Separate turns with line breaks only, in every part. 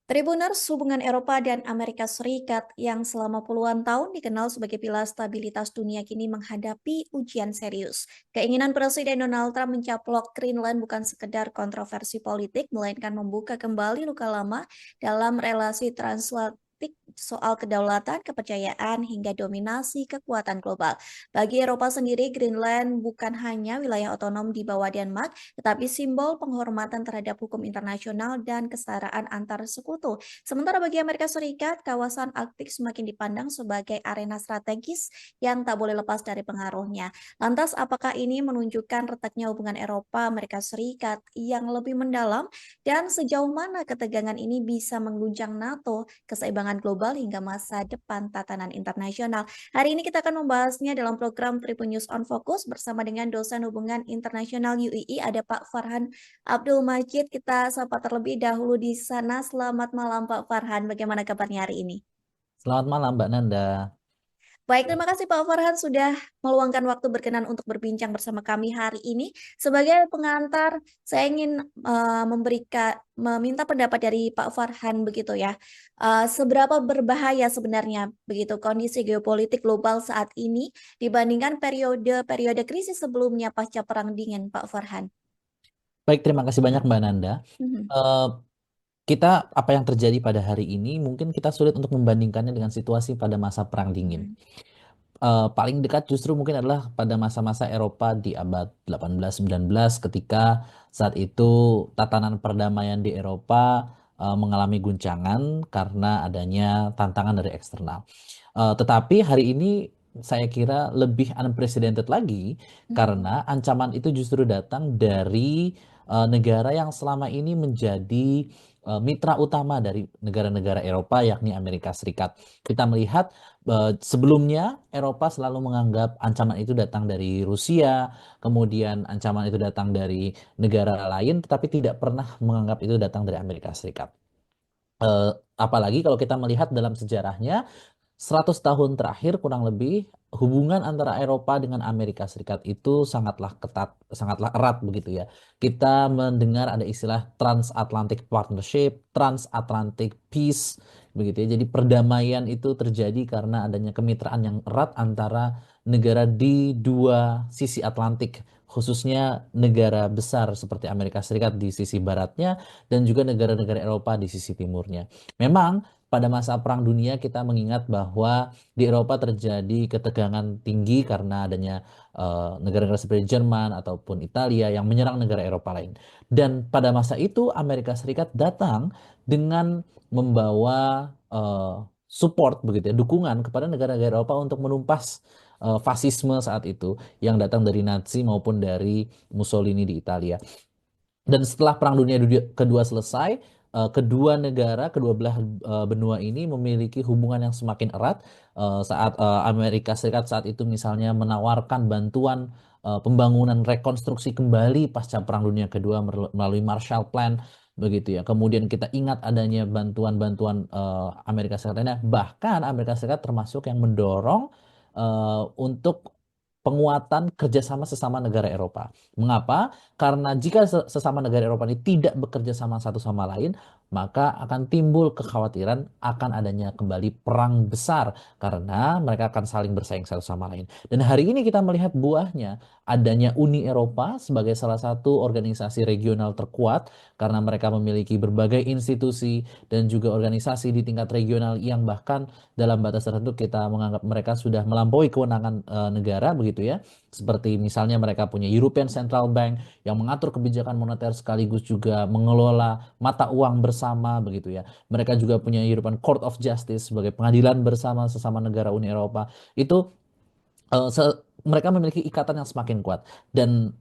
Tribuners hubungan Eropa dan Amerika Serikat yang selama puluhan tahun dikenal sebagai pilar stabilitas dunia kini menghadapi ujian serius. Keinginan Presiden Donald Trump mencaplok Greenland bukan sekedar kontroversi politik, melainkan membuka kembali luka lama dalam relasi transatlantik soal kedaulatan, kepercayaan, hingga dominasi kekuatan global. Bagi Eropa sendiri, Greenland bukan hanya wilayah otonom di bawah Denmark, tetapi simbol penghormatan terhadap hukum internasional dan kesetaraan antar sekutu. Sementara bagi Amerika Serikat, kawasan Arktik semakin dipandang sebagai arena strategis yang tak boleh lepas dari pengaruhnya. Lantas, apakah ini menunjukkan retaknya hubungan Eropa-Amerika Serikat yang lebih mendalam dan sejauh mana ketegangan ini bisa mengguncang NATO, keseimbangan global hingga masa depan tatanan internasional? Hari ini kita akan membahasnya dalam program Tribun News on Focus bersama dengan dosen hubungan internasional UII, ada Pak Farhan Abdul Majid. Kita sapa terlebih dahulu di sana. Selamat malam Pak Farhan, bagaimana kabarnya hari ini?
Selamat malam Mbak Nanda.
Baik, terima kasih Pak Farhan sudah meluangkan waktu berkenan untuk berbincang bersama kami hari ini. Sebagai pengantar, saya ingin meminta pendapat dari Pak Farhan begitu ya. Seberapa berbahaya sebenarnya begitu kondisi geopolitik global saat ini dibandingkan periode-periode krisis sebelumnya pasca Perang Dingin, Pak Farhan?
Baik, terima kasih banyak Mbak Nanda.
Mhm.
Eh, kita apa yang terjadi pada hari ini mungkin kita sulit untuk membandingkannya dengan situasi pada masa Perang Dingin.
Mhm.
Paling dekat justru mungkin adalah pada masa-masa Eropa di abad 18-19 ketika saat itu tatanan perdamaian di Eropa mengalami guncangan karena adanya tantangan dari eksternal. Tetapi hari ini saya kira lebih unprecedented lagi
Mhm.
karena ancaman itu justru datang dari negara yang selama ini menjadi mitra utama dari negara-negara Eropa yakni Amerika Serikat. Kita melihat sebelumnya Eropa selalu menganggap ancaman itu datang dari Rusia, kemudian ancaman itu datang dari negara lain, tetapi tidak pernah menganggap itu datang dari Amerika Serikat. Eh, Apalagi kalau kita melihat dalam sejarahnya 100 tahun terakhir kurang lebih hubungan antara Eropa dengan Amerika Serikat itu sangatlah ketat, sangatlah erat begitu ya. Kita mendengar ada istilah Transatlantic Partnership, Transatlantic Peace begitu ya. Jadi perdamaian itu terjadi karena adanya kemitraan yang erat antara negara di dua sisi Atlantik, khususnya negara besar seperti Amerika Serikat di sisi baratnya dan juga negara-negara Eropa di sisi timurnya. Memang pada masa Perang Dunia kita mengingat bahwa di Eropa terjadi ketegangan tinggi karena adanya negara-negara seperti Jerman ataupun Italia yang menyerang negara Eropa lain. Dan pada masa itu Amerika Serikat datang dengan membawa support begitu ya, dukungan kepada negara-negara Eropa untuk menumpas fasisme saat itu yang datang dari Nazi maupun dari Mussolini di Italia. Dan setelah Kedua selesai, kedua negara, kedua belah benua ini memiliki hubungan yang semakin erat. Saat Amerika Serikat saat itu misalnya menawarkan bantuan pembangunan rekonstruksi kembali pasca Perang Dunia Kedua melalui Marshall Plan begitu ya. Kemudian kita ingat adanya bantuan-bantuan Amerika Serikat lainnya. Bahkan Amerika Serikat termasuk yang mendorong untuk penguatan kerjasama sesama negara Eropa. Mengapa? Karena jika sesama negara Eropa ini tidak bekerja sama satu sama lain, maka akan timbul kekhawatiran akan adanya kembali perang besar karena mereka akan saling bersaing satu sama lain. Dan hari ini kita melihat buahnya adanya Uni Eropa sebagai salah satu organisasi regional terkuat karena mereka memiliki berbagai institusi dan juga organisasi di tingkat regional yang bahkan dalam batas tertentu kita menganggap mereka sudah melampaui kewenangan negara begitu ya. Seperti misalnya mereka punya European Central Bank yang mengatur kebijakan moneter sekaligus juga mengelola mata uang bersama begitu ya. Mereka juga punya European Court of Justice sebagai pengadilan bersama sesama negara Uni Eropa. Itu mereka memiliki ikatan yang semakin kuat dan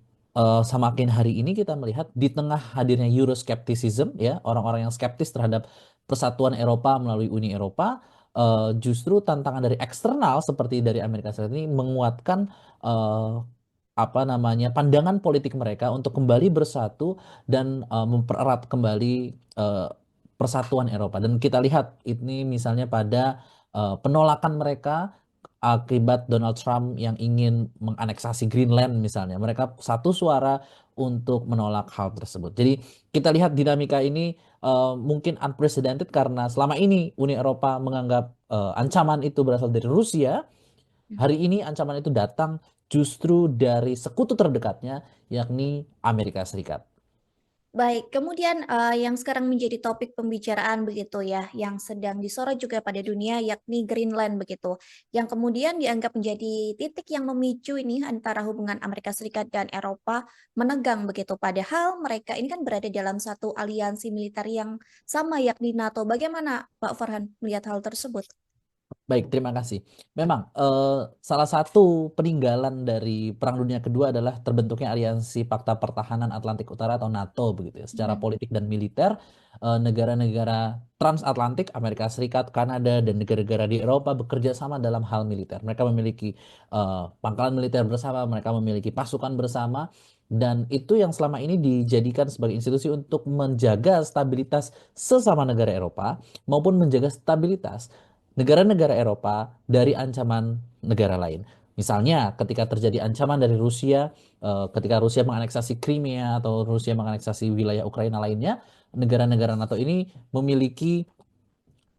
semakin hari ini kita melihat di tengah hadirnya Euroskepticism ya, orang-orang yang skeptis terhadap persatuan Eropa melalui Uni Eropa, justru tantangan dari eksternal seperti dari Amerika Serikat ini menguatkan eh, apa namanya pandangan politik mereka untuk kembali bersatu dan mempererat kembali eh, persatuan Eropa. Dan kita lihat ini misalnya pada penolakan mereka akibat Donald Trump yang ingin menganeksasi Greenland misalnya. Mereka satu suara untuk menolak hal tersebut. Jadi kita lihat dinamika ini mungkin unprecedented karena selama ini Uni Eropa menganggap ancaman itu berasal dari Rusia. Hari ini ancaman itu datang justru dari sekutu terdekatnya, yakni Amerika Serikat.
Baik, kemudian yang sekarang menjadi topik pembicaraan begitu ya, yang sedang disorot juga pada dunia yakni Greenland begitu, yang kemudian dianggap menjadi titik yang memicu ini antara hubungan Amerika Serikat dan Eropa menegang begitu. Padahal mereka ini kan berada dalam satu aliansi militer yang sama yakni NATO. Bagaimana Pak Farhan melihat hal tersebut?
Baik, terima kasih. Memang salah satu peninggalan dari Perang Dunia Kedua adalah terbentuknya Aliansi Fakta Pertahanan Atlantik Utara atau NATO begitu ya. Secara
Mhm.
politik dan militer, negara-negara transatlantik, Amerika Serikat, Kanada, dan negara-negara di Eropa bekerja sama dalam hal militer. Mereka memiliki pangkalan militer bersama, mereka memiliki pasukan bersama, dan itu yang selama ini dijadikan sebagai institusi untuk menjaga stabilitas sesama negara Eropa maupun menjaga stabilitas negara-negara Eropa dari ancaman negara lain. Misalnya, ketika terjadi ancaman dari Rusia, ketika Rusia menganeksasi Crimea atau Rusia menganeksasi wilayah Ukraina lainnya, negara-negara NATO ini memiliki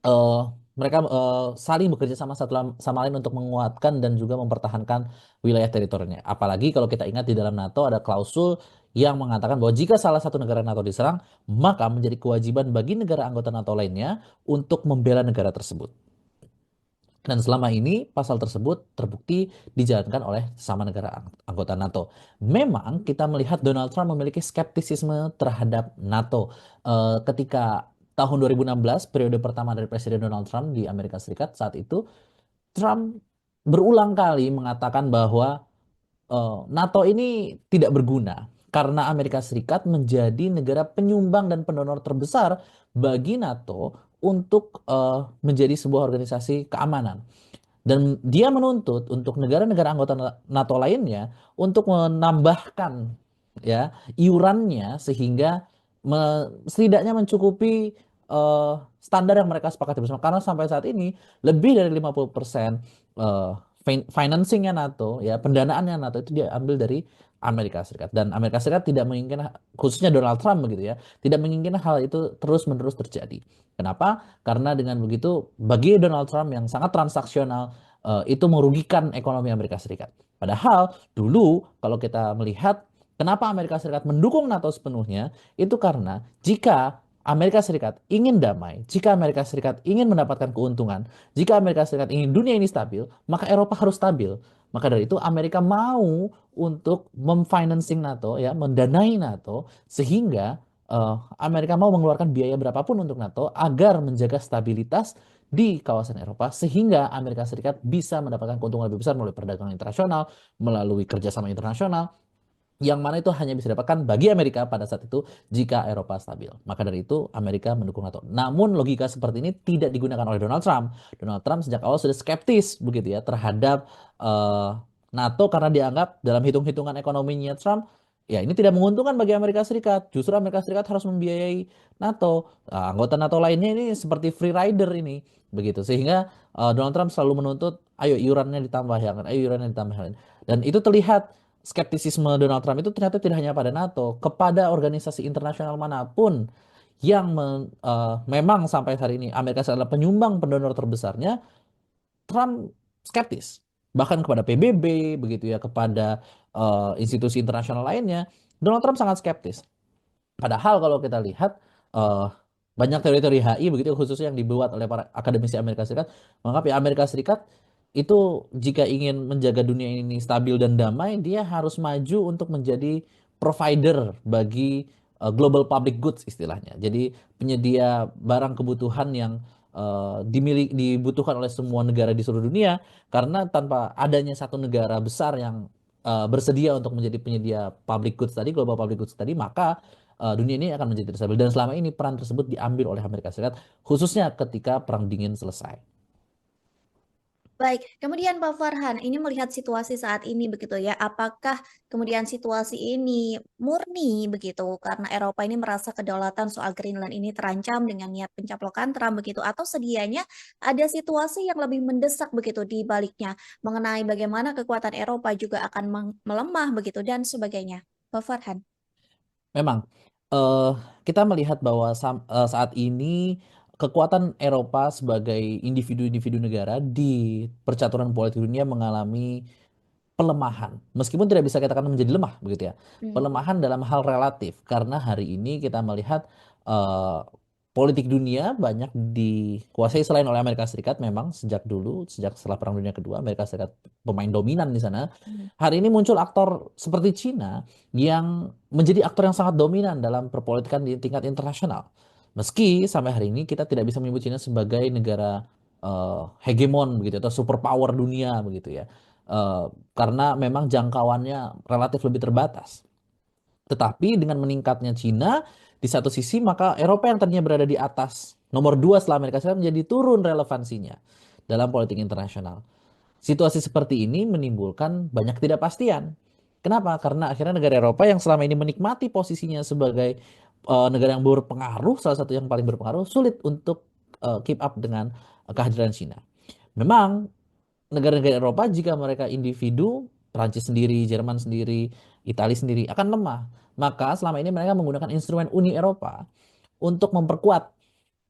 eh, mereka saling bekerja sama satu sama lain untuk menguatkan dan juga mempertahankan wilayah teritorinya. Apalagi kalau kita ingat di dalam NATO ada klausul yang mengatakan bahwa jika salah satu negara NATO diserang, maka menjadi kewajiban bagi negara anggota NATO lainnya untuk membela negara tersebut. Dan selama ini pasal tersebut terbukti dijalankan oleh sesama negara anggota NATO. Memang kita melihat Donald Trump memiliki skeptisisme terhadap NATO. Ketika tahun 2016, periode pertama dari Presiden Donald Trump di Amerika Serikat, saat itu Trump berulang kali mengatakan bahwa NATO ini tidak berguna karena Amerika Serikat menjadi negara penyumbang dan pendonor terbesar bagi NATO untuk menjadi sebuah organisasi keamanan. Dan dia menuntut untuk negara-negara anggota NATO lainnya untuk menambahkan ya iurannya sehingga setidaknya mencukupi standar yang mereka sepakati bersama. Karena sampai saat ini lebih dari 50% eh, financingnya NATO, ya pendanaannya NATO itu diambil dari Amerika Serikat. Dan Amerika Serikat tidak menginginkan, khususnya Donald Trump begitu ya, tidak menginginkan hal itu terus-menerus terjadi. Kenapa? Karena dengan begitu bagi Donald Trump yang sangat transaksional itu merugikan ekonomi Amerika Serikat. Padahal dulu kalau kita melihat kenapa Amerika Serikat mendukung NATO sepenuhnya itu karena jika Amerika Serikat ingin damai, jika Amerika Serikat ingin mendapatkan keuntungan, jika Amerika Serikat ingin dunia ini stabil, maka Eropa harus stabil. Maka dari itu Amerika mau untuk memfinancing NATO, ya, mendanai NATO sehingga Amerika mau mengeluarkan biaya berapapun untuk NATO agar menjaga stabilitas di kawasan Eropa sehingga Amerika Serikat bisa mendapatkan keuntungan lebih besar melalui perdagangan internasional, melalui kerjasama internasional, yang mana itu hanya bisa didapatkan bagi Amerika pada saat itu jika Eropa stabil. Maka dari itu Amerika mendukung NATO. Namun logika seperti ini tidak digunakan oleh Donald Trump. Donald Trump sejak awal sudah skeptis begitu ya terhadap eh, NATO karena dianggap dalam hitung-hitungan ekonominya Trump, ya ini tidak menguntungkan bagi Amerika Serikat. Justru Amerika Serikat harus membiayai NATO. Nah, anggota NATO lainnya ini seperti free rider ini begitu. Sehingga Donald Trump selalu menuntut, ayo iurannya ditambah ya kan, ayo iurannya ditambah. Dan itu terlihat skeptisisme Donald Trump itu ternyata tidak hanya pada NATO, kepada organisasi internasional manapun yang memang sampai hari ini Amerika Serikat adalah penyumbang pendonor terbesarnya, Trump skeptis. Bahkan kepada PBB, begitu ya, kepada institusi internasional lainnya, Donald Trump sangat skeptis. Padahal kalau kita lihat eh, banyak teori-teori HI begitu khususnya yang dibuat oleh para akademisi Amerika Serikat menganggap ya Amerika Serikat itu jika ingin menjaga dunia ini stabil dan damai dia harus maju untuk menjadi provider bagi global public goods istilahnya. Jadi penyedia barang kebutuhan yang dibutuhkan oleh semua negara di seluruh dunia karena tanpa adanya satu negara besar yang bersedia untuk menjadi penyedia public goods tadi, global public goods tadi, maka dunia ini akan menjadi tidak stabil. Dan selama ini peran tersebut diambil oleh Amerika Serikat, khususnya ketika Perang Dingin selesai.
Baik, kemudian Pak Farhan, ini melihat situasi saat ini begitu ya, apakah kemudian situasi ini murni begitu karena Eropa ini merasa kedaulatan soal Greenland ini terancam dengan niat pencaplokan Trump begitu, atau sedianya ada situasi yang lebih mendesak begitu di baliknya mengenai bagaimana kekuatan Eropa juga akan melemah begitu dan sebagainya. Pak Farhan.
Memang, eee, kita melihat bahwa saat ini kekuatan Eropa sebagai individu-individu negara di percaturan politik dunia mengalami pelemahan, meskipun tidak bisa kita katakan menjadi lemah begitu ya.
Hmm.
Pelemahan dalam hal relatif, karena hari ini kita melihat, eee, politik dunia banyak dikuasai selain oleh Amerika Serikat memang sejak dulu, sejak setelah Perang Dunia Kedua, Amerika Serikat pemain dominan di sana.
Hmm.
Hari ini muncul aktor seperti Cina yang menjadi aktor yang sangat dominan dalam perpolitikan di tingkat internasional. Meski sampai hari ini kita tidak bisa menyebut Cina sebagai negara, hegemon begitu atau superpower dunia begitu ya. Eee, karena memang jangkauannya relatif lebih terbatas. Tetapi dengan meningkatnya Cina, di satu sisi maka Eropa yang tadinya berada di atas nomor 2 setelah Amerika Serikat menjadi turun relevansinya dalam politik internasional. Situasi seperti ini menimbulkan banyak ketidakpastian. Kenapa? Karena akhirnya negara Eropa yang selama ini menikmati posisinya sebagai negara yang berpengaruh, salah satu yang paling berpengaruh, sulit untuk keep up dengan kehadiran Cina. Memang negara-negara Eropa jika mereka individu, Prancis sendiri, Jerman sendiri, Italia sendiri akan lemah. Maka selama ini mereka menggunakan instrumen Uni Eropa untuk memperkuat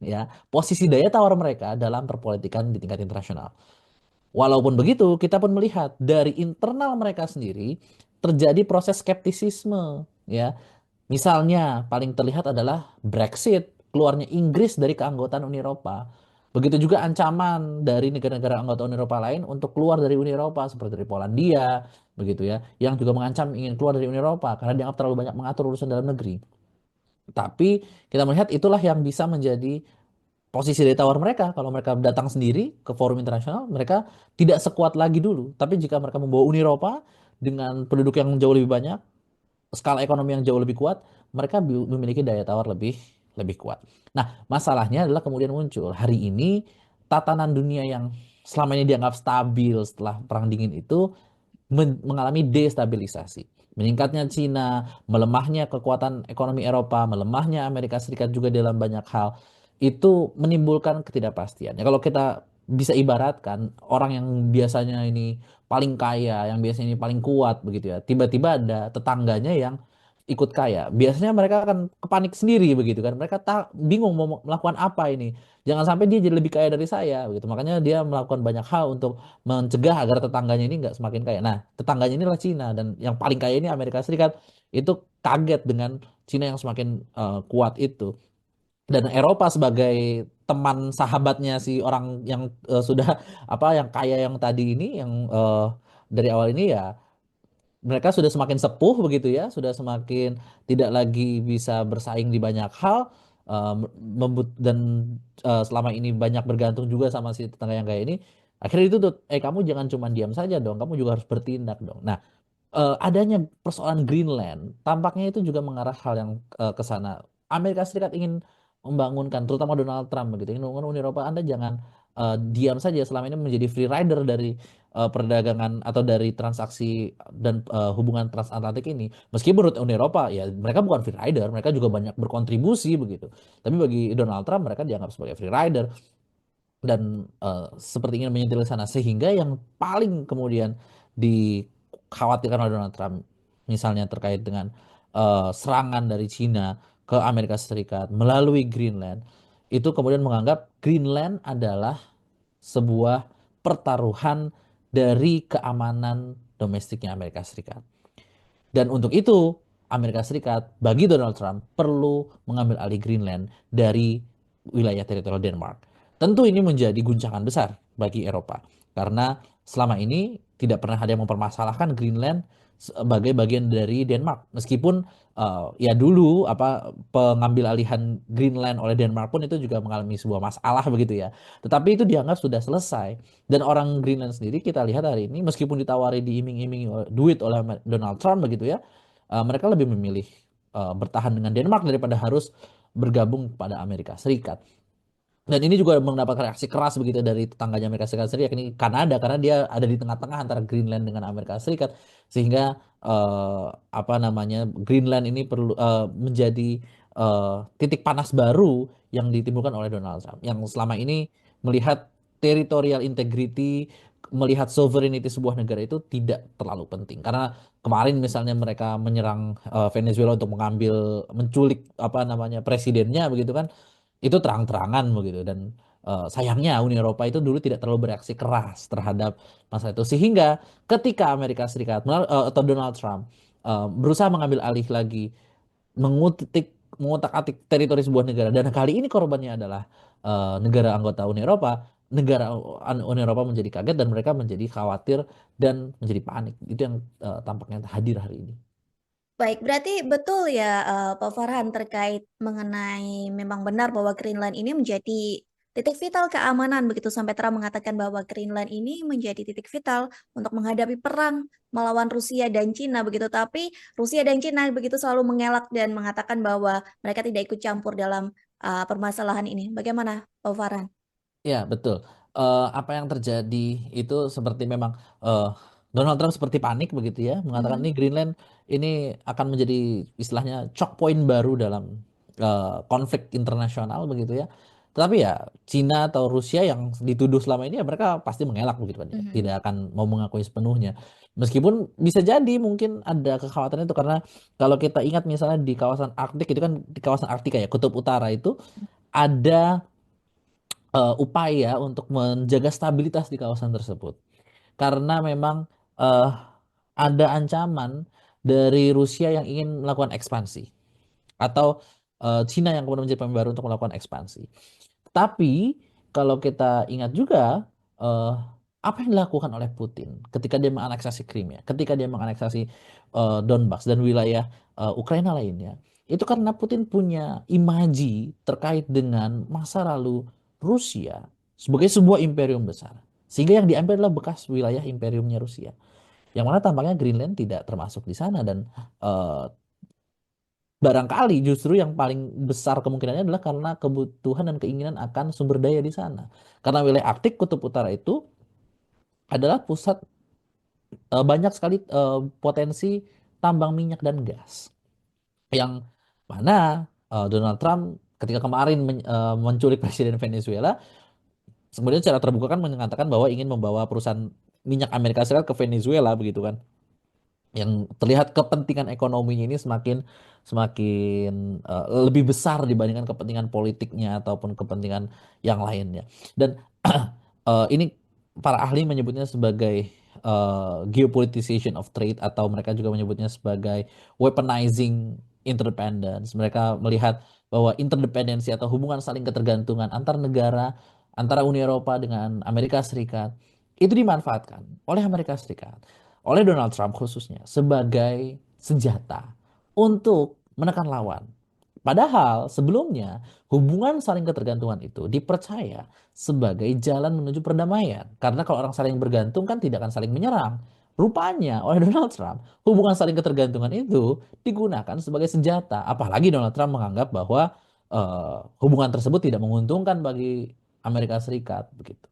ya posisi daya tawar mereka dalam perpolitikan di tingkat internasional. Walaupun begitu, kita pun melihat dari internal mereka sendiri terjadi proses skeptisisme ya. Misalnya, paling terlihat adalah Brexit, keluarnya Inggris dari keanggotaan Uni Eropa. Begitu juga ancaman dari negara-negara anggota Uni Eropa lain untuk keluar dari Uni Eropa, seperti dari Polandia, begitu ya, yang juga mengancam ingin keluar dari Uni Eropa karena dianggap terlalu banyak mengatur urusan dalam negeri. Tapi kita melihat itulah yang bisa menjadi posisi dari tawar mereka. Kalau mereka datang sendiri ke forum internasional, mereka tidak sekuat lagi dulu. Tapi jika mereka membawa Uni Eropa dengan penduduk yang jauh lebih banyak, skala ekonomi yang jauh lebih kuat, mereka memiliki daya tawar lebih lebih kuat. Nah, masalahnya adalah kemudian muncul hari ini tatanan dunia yang selama ini dianggap stabil setelah Perang Dingin itu mengalami destabilisasi. Meningkatnya Cina, melemahnya kekuatan ekonomi Eropa, melemahnya Amerika Serikat juga dalam banyak hal, itu menimbulkan ketidakpastian. Ya, kalau kita bisa ibaratkan orang yang biasanya ini paling kaya, yang biasanya ini paling kuat begitu ya, tiba-tiba ada tetangganya yang ikut kaya. Biasanya mereka akan kepanik sendiri begitu kan. Mereka tak bingung mau melakukan apa ini. Jangan sampai dia jadi lebih kaya dari saya begitu. Makanya dia melakukan banyak hal untuk mencegah agar tetangganya ini nggak semakin kaya. Nah, tetangganya ini adalah Cina dan yang paling kaya ini Amerika Serikat. Itu kaget dengan Cina yang semakin kuat itu. Dan Eropa sebagai teman sahabatnya si orang yang sudah apa yang kaya yang tadi ini yang dari awal ini ya mereka sudah semakin sepuh begitu ya, sudah semakin tidak lagi bisa bersaing di banyak hal, dan selama ini banyak bergantung juga sama si tetangga yang kayak ini. Akhirnya dituntut, kamu jangan cuma diam saja dong, kamu juga harus bertindak dong. Nah, adanya persoalan Greenland tampaknya itu juga mengarah hal yang ke sana. Amerika Serikat ingin membangunkan, terutama Donald Trump begitu, ingin membangun Uni Eropa. Anda jangan diam saja selama ini menjadi free rider dari perdagangan atau dari transaksi dan hubungan transatlantik ini. Meskipun menurut Uni Eropa ya mereka bukan free rider, mereka juga banyak berkontribusi begitu. Tapi bagi Donald Trump mereka dianggap sebagai free rider dan seperti ingin menyentil ke sana sehingga yang paling kemudian dikhawatirkan oleh Donald Trump misalnya terkait dengan serangan dari Cina ke Amerika Serikat melalui Greenland itu kemudian menganggap Greenland adalah sebuah pertaruhan dari keamanan domestiknya Amerika Serikat. Dan untuk itu, Amerika Serikat bagi Donald Trump perlu mengambil alih Greenland dari wilayah teritorial Denmark. Tentu ini menjadi guncangan besar bagi Eropa karena selama ini tidak pernah ada yang mempermasalahkan Greenland sebagai bagian dari Denmark. Meskipun ya dulu apa pengambil alihan Greenland oleh Denmark pun itu juga mengalami sebuah masalah begitu ya. Tetapi itu dianggap sudah selesai dan orang Greenland sendiri kita lihat hari ini meskipun ditawari diiming-imingi duit oleh Donald Trump begitu ya, mereka lebih memilih bertahan dengan Denmark daripada harus bergabung pada Amerika Serikat. Dan ini juga mendapat reaksi keras begitu dari tetangganya Amerika Serikat sendiri, yakni Kanada, karena dia ada di tengah-tengah antara Greenland dengan Amerika Serikat, sehingga apa namanya, Greenland ini perlu menjadi titik panas baru yang ditimbulkan oleh Donald Trump, yang selama ini melihat territorial integrity, melihat sovereignty sebuah negara itu tidak terlalu penting. Karena kemarin misalnya mereka menyerang Venezuela untuk menculik apa namanya presidennya begitu kan, itu terang-terangan begitu. Dan sayangnya Uni Eropa itu dulu tidak terlalu bereaksi keras terhadap masalah itu, sehingga ketika Amerika Serikat atau Donald Trump berusaha mengambil alih lagi, mengutak-atik teritori sebuah negara, dan kali ini korbannya adalah negara anggota Uni Eropa. Negara Uni Eropa menjadi kaget dan mereka menjadi khawatir dan menjadi panik. Itu yang tampaknya hadir hari ini.
Baik, berarti betul ya, Pak Farhan terkait mengenai memang benar bahwa Greenland ini menjadi titik vital keamanan begitu sampai Trump mengatakan bahwa Greenland ini menjadi titik vital untuk menghadapi perang melawan Rusia dan Cina begitu. Tapi Rusia dan Cina begitu selalu mengelak dan mengatakan bahwa mereka tidak ikut campur dalam permasalahan ini. Bagaimana, Pak Farhan?
Ya, betul. Apa yang terjadi itu seperti memang eh, Donald Trump seperti panik begitu ya, mengatakan ini
Mhm,
Greenland ini akan menjadi istilahnya choke point baru dalam konflik internasional begitu ya. Tetapi ya Cina atau Rusia yang dituduh selama ini ya mereka pasti mengelak begitu kan ya,
mhm,
tidak akan mau mengakui sepenuhnya. Meskipun bisa jadi mungkin ada kekhawatiran itu, karena kalau kita ingat misalnya di kawasan Arktik itu kan, di kawasan Arktika ya, Kutub Utara itu ada upaya untuk menjaga stabilitas di kawasan tersebut. Karena memang eh, ada ancaman dari Rusia yang ingin melakukan ekspansi, atau Cina yang kemudian menjadi pemain baru untuk melakukan ekspansi. Tapi kalau kita ingat juga eh, apa yang dilakukan oleh Putin ketika dia menganeksasi Crimea, ketika dia menganeksasi Donbas dan wilayah Ukraina lainnya, itu karena Putin punya imaji terkait dengan masa lalu Rusia sebagai sebuah imperium besar. Sehingga yang diambil adalah bekas wilayah imperiumnya Rusia. Yang mana tampaknya Greenland tidak termasuk di sana, dan eh, barangkali justru yang paling besar kemungkinannya adalah karena kebutuhan dan keinginan akan sumber daya di sana. Karena wilayah Arktik Kutub Utara itu adalah pusat banyak sekali potensi tambang minyak dan gas. Yang mana Donald Trump ketika kemarin menculik Presiden Venezuela, kemudian secara terbuka kan mengatakan bahwa ingin membawa perusahaan minyak Amerika Serikat ke Venezuela begitu kan, yang terlihat kepentingan ekonominya ini semakin semakin lebih besar dibandingkan kepentingan politiknya ataupun kepentingan yang lainnya. Dan ini para ahli menyebutnya sebagai geopoliticization of trade, atau mereka juga menyebutnya sebagai weaponizing interdependence. Mereka melihat bahwa interdependensi atau hubungan saling ketergantungan antar negara, antara Uni Eropa dengan Amerika Serikat, itu dimanfaatkan oleh Amerika Serikat, oleh Donald Trump khususnya, sebagai senjata untuk menekan lawan. Padahal sebelumnya hubungan saling ketergantungan itu dipercaya sebagai jalan menuju perdamaian. Karena kalau orang saling bergantung kan tidak akan saling menyerang. Rupanya oleh Donald Trump, hubungan saling ketergantungan itu digunakan sebagai senjata. Apalagi Donald Trump menganggap bahwa hubungan tersebut tidak menguntungkan bagi Amerika Serikat begitu.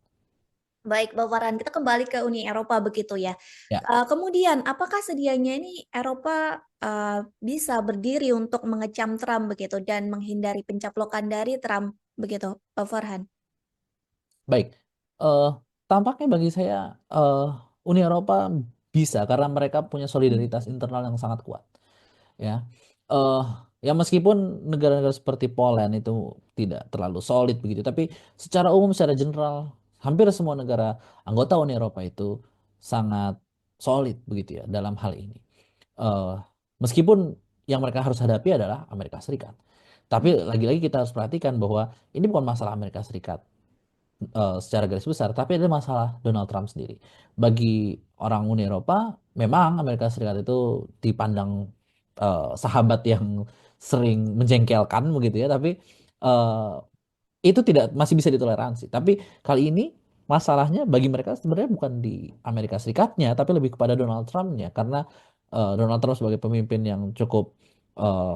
baik, Bang Farhan, kita kembali ke Uni Eropa begitu ya.
Ya.
Kemudian apakah sedianya ini Eropa, bisa berdiri untuk mengecam Trump begitu dan menghindari pencaplokan dari Trump begitu, Pak Farhan?
Baik, eh, tampaknya bagi saya eh, Uni Eropa bisa, karena mereka punya
Mmm,
solidaritas internal yang sangat kuat. Ya, eh ya meskipun negara-negara seperti Poland itu tidak terlalu solid begitu, tapi secara umum, secara general, hampir semua negara anggota Uni Eropa itu sangat solid begitu ya dalam hal ini. Eh Meskipun yang mereka harus hadapi adalah Amerika Serikat. Tapi
mhm,
lagi-lagi kita harus perhatikan bahwa ini bukan masalah Amerika Serikat secara garis besar, tapi ada masalah Donald Trump sendiri. Bagi orang Uni Eropa, memang Amerika Serikat itu dipandang sahabat yang sering menjengkelkan begitu ya, tapi eh, itu tidak masih bisa ditoleransi. Tapi kali ini masalahnya bagi mereka sebenarnya bukan di Amerika Serikatnya, tapi lebih kepada Donald Trumpnya, karena Donald Trump sebagai pemimpin yang cukup eh,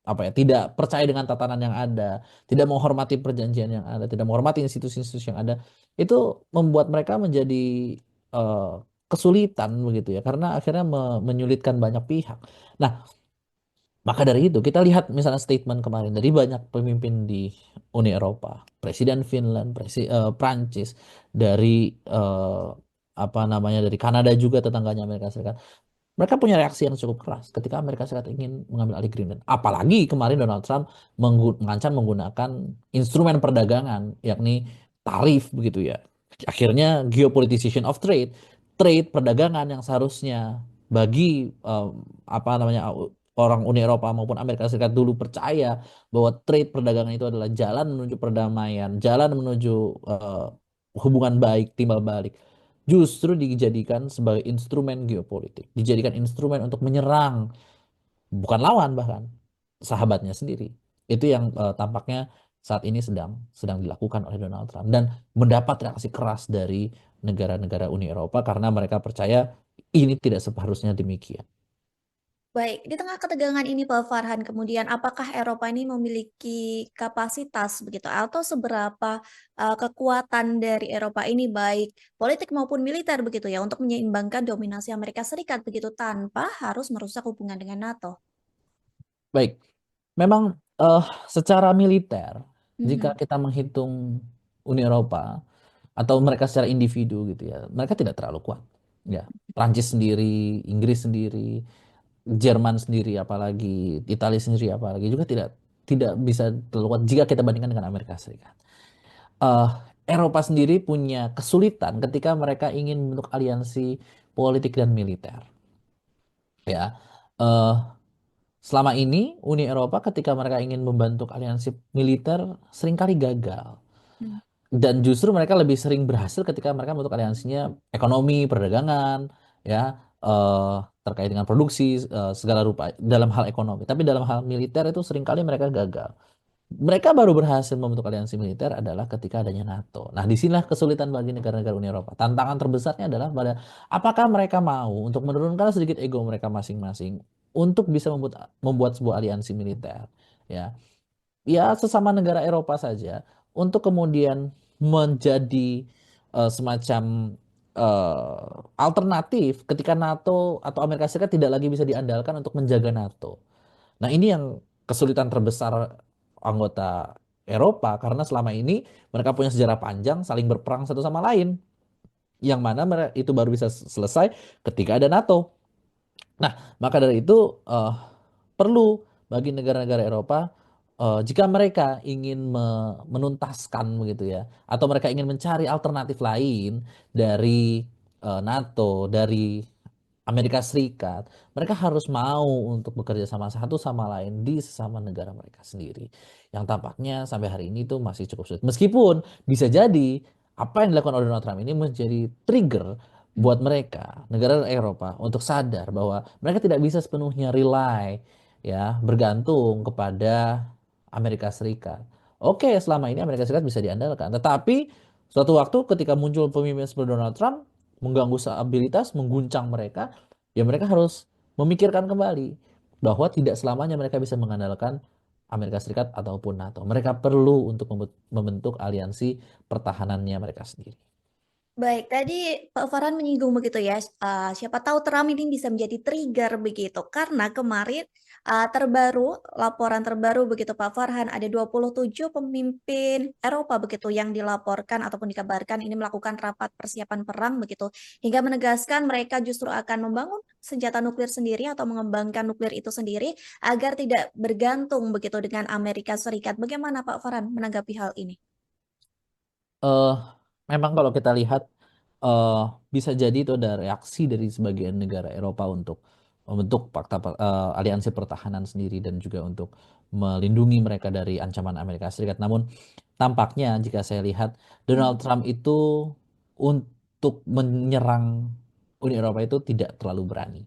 apa ya, tidak percaya dengan tatanan yang ada, tidak menghormati perjanjian yang ada, tidak menghormati institusi-institusi yang ada, itu membuat mereka menjadi eh, kesulitan begitu ya, karena akhirnya menyulitkan banyak pihak. Nah, maka dari itu kita lihat misalnya statement kemarin dari banyak pemimpin di Uni Eropa, Presiden Finland, Prancis, dari apa namanya, dari Kanada juga, tetangganya Amerika Serikat. Mereka punya reaksi yang cukup keras ketika Amerika Serikat ingin mengambil alih Greenland. Apalagi kemarin Donald Trump mengancam menggunakan instrumen perdagangan, yakni tarif begitu ya. Akhirnya geopolitization of trade, trade perdagangan yang seharusnya bagi apa namanya, orang Uni Eropa maupun Amerika Serikat dulu percaya bahwa trade perdagangan itu adalah jalan menuju perdamaian, jalan menuju hubungan baik timbal balik, justru dijadikan sebagai instrumen geopolitik, dijadikan instrumen untuk menyerang, bukan lawan bahkan, sahabatnya sendiri. Itu yang tampaknya saat ini sedang dilakukan oleh Donald Trump dan mendapat reaksi keras dari negara-negara Uni Eropa karena mereka percaya ini tidak seharusnya demikian.
Baik, di tengah ketegangan ini Pak Farhan, kemudian apakah Eropa ini memiliki kapasitas begitu atau seberapa kekuatan dari Eropa ini baik politik maupun militer begitu ya untuk menyeimbangkan dominasi Amerika Serikat begitu tanpa harus merusak hubungan dengan NATO?
Baik, memang eh, secara militer, jika
Mhm.
kita menghitung Uni Eropa atau mereka secara individu gitu ya, mereka tidak terlalu kuat. Ya, Prancis sendiri, Inggris sendiri, Jerman sendiri, apalagi Italia sendiri, apalagi juga tidak tidak bisa terlalu kuat jika kita bandingkan dengan Amerika Serikat. Eh, Eropa sendiri punya kesulitan ketika mereka ingin membentuk aliansi politik dan militer. Ya, eh, selama ini Uni Eropa ketika mereka ingin membentuk aliansi militer seringkali gagal.
Hmm.
Dan justru mereka lebih sering berhasil ketika mereka membentuk aliansinya ekonomi, perdagangan, ya, eh, terkait dengan produksi segala rupa dalam hal ekonomi. Tapi dalam hal militer itu seringkali mereka gagal. Mereka baru berhasil membentuk aliansi militer adalah ketika adanya NATO. Nah, disinilah kesulitan bagi negara-negara Uni Eropa. Tantangan terbesarnya adalah pada apakah mereka mau untuk menurunkan sedikit ego mereka masing-masing untuk bisa membuat sebuah aliansi militer. Ya, ya sesama negara Eropa saja untuk kemudian menjadi semacam alternatif ketika NATO atau Amerika Serikat tidak lagi bisa diandalkan untuk menjaga NATO. Nah, ini yang kesulitan terbesar anggota Eropa karena selama ini mereka punya sejarah panjang saling berperang satu sama lain, yang mana itu baru bisa selesai ketika ada NATO. Nah, maka dari itu perlu bagi negara-negara Eropa, jika mereka ingin menuntaskan begitu ya, atau mereka ingin mencari alternatif lain dari NATO, dari Amerika Serikat, mereka harus mau untuk bekerja sama satu sama lain di sesama negara mereka sendiri. Yang tampaknya sampai hari ini tuh masih cukup sulit. Meskipun bisa jadi apa yang dilakukan oleh Donald Trump ini menjadi trigger buat mereka, negara Eropa, untuk sadar bahwa mereka tidak bisa sepenuhnya rely, ya, bergantung kepada Amerika Serikat. Oke, selama ini Amerika Serikat bisa diandalkan, tetapi suatu waktu ketika muncul pemimpin seperti Donald Trump mengganggu stabilitas, mengguncang mereka, ya mereka harus memikirkan kembali bahwa tidak selamanya mereka bisa mengandalkan Amerika Serikat ataupun NATO. Mereka perlu untuk membentuk aliansi pertahanannya mereka sendiri.
Baik, tadi Pak Farhan menyinggung begitu ya, siapa tahu Trump ini bisa menjadi trigger begitu, karena kemarin laporan terbaru begitu Pak Farhan, ada 27 pemimpin Eropa begitu yang dilaporkan ataupun dikabarkan ini melakukan rapat persiapan perang begitu, hingga menegaskan mereka justru akan membangun senjata nuklir sendiri atau mengembangkan nuklir itu sendiri agar tidak bergantung begitu dengan Amerika Serikat. Bagaimana Pak Farhan menanggapi hal ini?
eh Memang kalau kita lihat eh bisa jadi itu ada reaksi dari sebagian negara Eropa untuk membentuk aliansi pertahanan sendiri dan juga untuk melindungi mereka dari ancaman Amerika Serikat. Namun tampaknya jika saya lihat
Hmm.
Donald Trump itu untuk menyerang Uni Eropa itu tidak terlalu berani.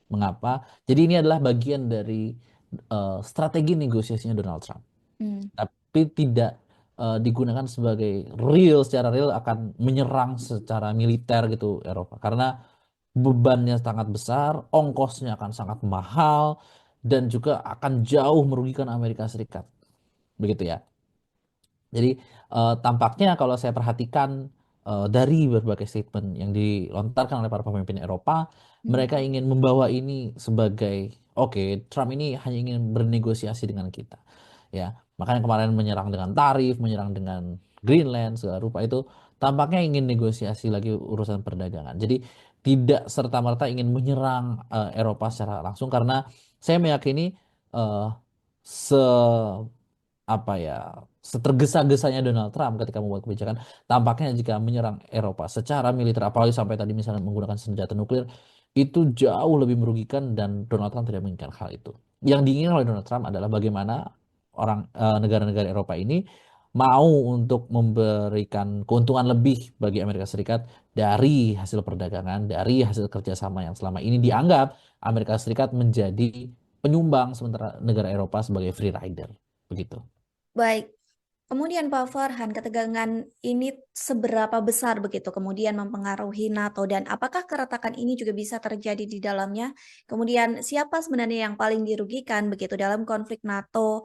Mengapa? Jadi ini adalah bagian dari strategi negosiasinya Donald Trump,
Hmm.
tapi tidak digunakan sebagai secara real akan menyerang secara militer gitu Eropa karena bebannya sangat besar, ongkosnya akan sangat mahal, dan juga akan jauh merugikan Amerika Serikat. Begitu ya. Jadi tampaknya kalau saya perhatikan dari berbagai statement yang dilontarkan oleh para pemimpin Eropa, mereka
Mhm.
ingin membawa ini sebagai oke, Trump ini hanya ingin bernegosiasi dengan kita. Ya, makanya kemarin menyerang dengan tarif, menyerang dengan Greenland segala rupa itu tampaknya ingin negosiasi lagi urusan perdagangan. Jadi tidak serta-merta ingin menyerang Eropa secara langsung karena saya meyakini eh, se apa ya setergesa-gesanya Donald Trump ketika membuat kebijakan tampaknya jika menyerang Eropa secara militer apalagi sampai tadi misalnya menggunakan senjata nuklir itu jauh lebih merugikan dan Donald Trump tidak menginginkan hal itu. Yang diinginkan oleh Donald Trump adalah bagaimana negara-negara Eropa ini mau untuk memberikan keuntungan lebih bagi Amerika Serikat dari hasil perdagangan, dari hasil kerjasama yang selama ini dianggap Amerika Serikat menjadi penyumbang sementara negara Eropa sebagai free rider. Begitu.
Baik. Kemudian Pak Farhan, ketegangan ini seberapa besar begitu kemudian mempengaruhi NATO dan apakah keretakan ini juga bisa terjadi di dalamnya? Kemudian siapa sebenarnya yang paling dirugikan begitu dalam konflik NATO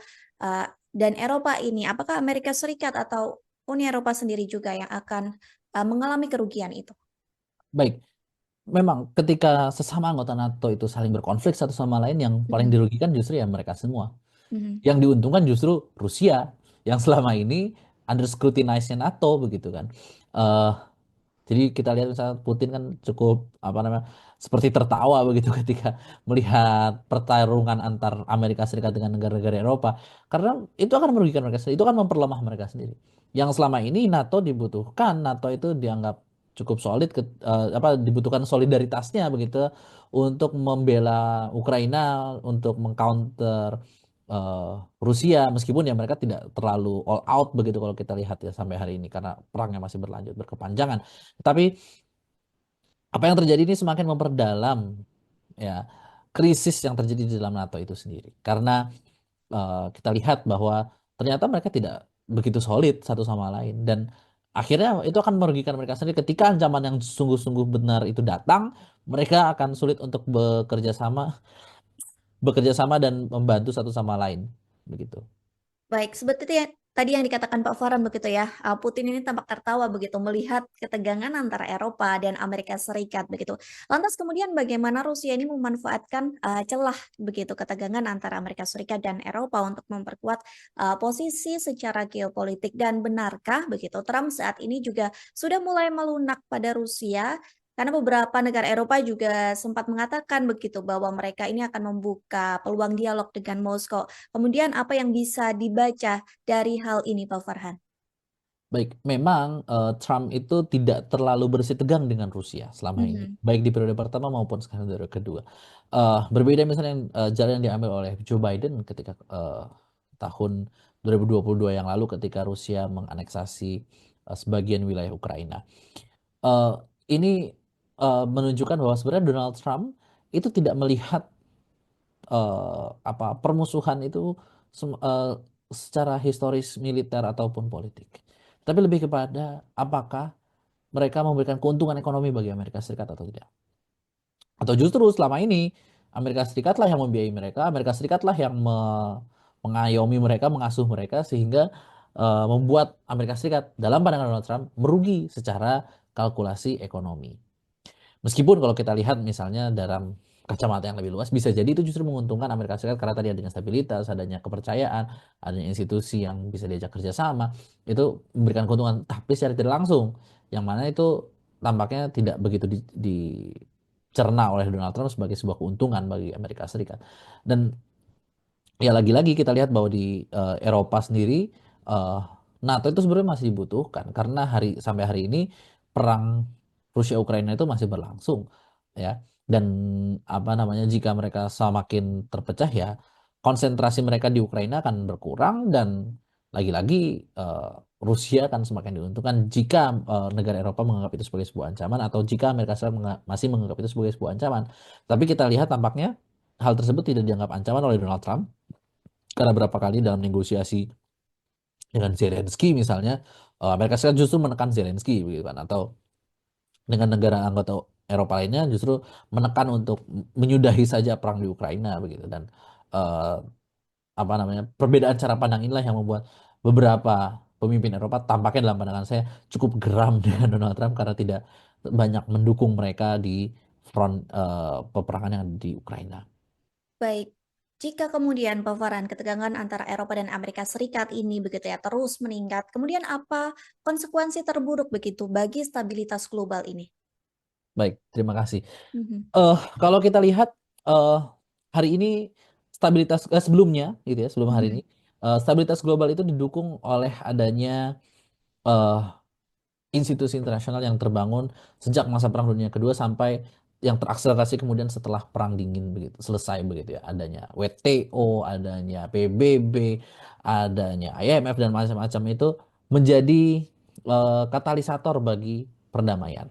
dan Eropa ini? Apakah Amerika Serikat atau Uni Eropa sendiri juga yang akan mengalami kerugian itu?
Baik, memang ketika sesama anggota NATO itu saling berkonflik satu sama lain, yang paling
Mhm,
dirugikan justru ya mereka semua.
mhm.
Yang diuntungkan justru Rusia, yang selama ini under scrutinize-nya NATO begitu kan. Eh Jadi kita lihat misalnya Putin kan cukup apa namanya seperti tertawa begitu ketika melihat pertarungan antar Amerika Serikat dengan negara-negara Eropa karena itu akan merugikan mereka sendiri, itu kan memperlemah mereka sendiri. Yang selama ini NATO dibutuhkan, NATO itu dianggap cukup solid apa dibutuhkan solidaritasnya begitu untuk membela Ukraina, untuk mengcounter eh, Rusia meskipun ya mereka tidak terlalu all out begitu kalau kita lihat ya sampai hari ini karena perangnya masih berlanjut berkepanjangan. Tapi apa yang terjadi ini semakin memperdalam ya krisis yang terjadi di dalam NATO itu sendiri. Karena kita lihat bahwa ternyata mereka tidak begitu solid satu sama lain dan akhirnya itu akan merugikan mereka sendiri ketika ancaman yang sungguh-sungguh benar itu datang, mereka akan sulit untuk bekerja sama dan membantu satu sama lain begitu.
Baik, seperti tadi yang dikatakan Pak Farhan begitu ya, Putin ini tampak tertawa begitu melihat ketegangan antara Eropa dan Amerika Serikat begitu. Lantas kemudian bagaimana Rusia ini memanfaatkan celah begitu ketegangan antara Amerika Serikat dan Eropa untuk memperkuat posisi secara geopolitik dan benarkah begitu Trump saat ini juga sudah mulai melunak pada Rusia karena beberapa negara Eropa juga sempat mengatakan begitu bahwa mereka ini akan membuka peluang dialog dengan Moskow. Kemudian apa yang bisa dibaca dari hal ini, Pak Farhan?
Baik, memang Trump itu tidak terlalu bersih tegang dengan Rusia selama ini,
Mhm.
baik di periode pertama maupun sekarang periode kedua. Berbeda misalnya jalan yang diambil oleh Joe Biden ketika tahun 2022 yang lalu ketika Rusia menganeksasi sebagian wilayah Ukraina. Eh, ini menunjukkan bahwa sebenarnya Donald Trump itu tidak melihat apa permusuhan itu secara historis militer ataupun politik. Tapi lebih kepada apakah mereka memberikan keuntungan ekonomi bagi Amerika Serikat atau tidak. Atau justru selama ini Amerika Serikatlah yang membiayai mereka, Amerika Serikatlah yang mengayomi mereka, mengasuh mereka sehingga membuat Amerika Serikat dalam pandangan Donald Trump merugi secara kalkulasi ekonomi. Meskipun kalau kita lihat misalnya dalam kacamata yang lebih luas bisa jadi itu justru menguntungkan Amerika Serikat karena tadi adanya stabilitas, adanya kepercayaan, adanya institusi yang bisa diajak kerjasama itu memberikan keuntungan tapi secara tidak langsung yang mana itu tampaknya tidak begitu dicerna oleh Donald Trump sebagai sebuah keuntungan bagi Amerika Serikat. Dan ya lagi-lagi kita lihat bahwa di Eropa sendiri eh, NATO itu sebenarnya masih dibutuhkan karena sampai hari ini perang Rusia Ukraina itu masih berlangsung ya dan apa namanya jika mereka semakin terpecah ya konsentrasi mereka di Ukraina akan berkurang dan lagi-lagi Rusia akan semakin diuntungkan jika negara Eropa menganggap itu sebagai sebuah ancaman atau jika Amerika Serikat masih menganggap itu sebagai sebuah ancaman. Tapi kita lihat tampaknya hal tersebut tidak dianggap ancaman oleh Donald Trump karena berapa kali dalam negosiasi dengan Zelensky misalnya, Amerika Serikat justru menekan Zelensky begitu kan, atau dengan negara anggota Eropa lainnya justru menekan untuk menyudahi saja perang di Ukraina begitu dan eh, apa namanya, perbedaan cara pandang inilah yang membuat beberapa pemimpin Eropa tampaknya dalam pandangan saya cukup geram dengan Donald Trump karena tidak banyak mendukung mereka di front peperangan yang ada di Ukraina.
Baik, jika kemudian paparan ketegangan antara Eropa dan Amerika Serikat ini begitu ya terus meningkat, kemudian apa konsekuensi terburuk begitu bagi stabilitas global ini?
Baik, terima kasih.
Mhm,
Kalau kita lihat eh, hari ini stabilitas sebelumnya gitu ya, sebelum hari ini
mhm,
stabilitas global itu didukung oleh adanya eh, institusi internasional yang terbangun sejak masa Perang Dunia Kedua sampai yang terakselerasi kemudian setelah Perang Dingin begitu selesai begitu ya, adanya WTO, adanya PBB, adanya IMF dan macam-macam itu menjadi katalisator bagi perdamaian.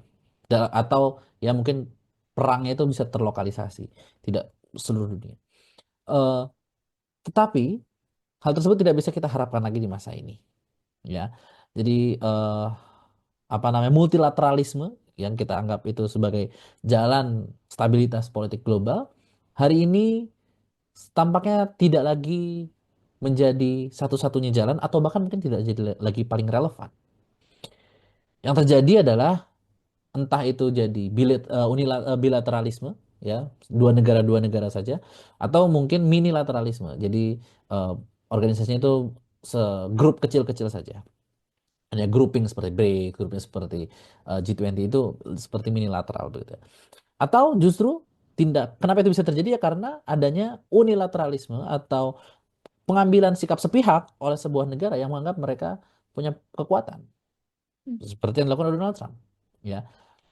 Atau ya mungkin perangnya itu bisa terlokalisasi, tidak seluruh dunia. Eh, tetapi hal tersebut tidak bisa kita harapkan lagi di masa ini, ya. Jadi apa namanya, multilateralisme yang kita anggap itu sebagai jalan stabilitas politik global hari ini tampaknya tidak lagi menjadi satu-satunya jalan atau bahkan mungkin tidak jadi lagi paling relevan. Yang terjadi adalah entah itu jadi bilateralisme, ya, dua negara saja, atau mungkin minilateralisme. Jadi eh, organisasinya itu segrup kecil-kecil saja. Hanya grouping seperti BRICS, grouping seperti G20 itu seperti minilateral begitu. Atau justru kenapa itu bisa terjadi ya karena adanya unilateralisme atau pengambilan sikap sepihak oleh sebuah negara yang menganggap mereka punya kekuatan
mhm.
seperti yang dilakukan oleh Donald Trump. Ya,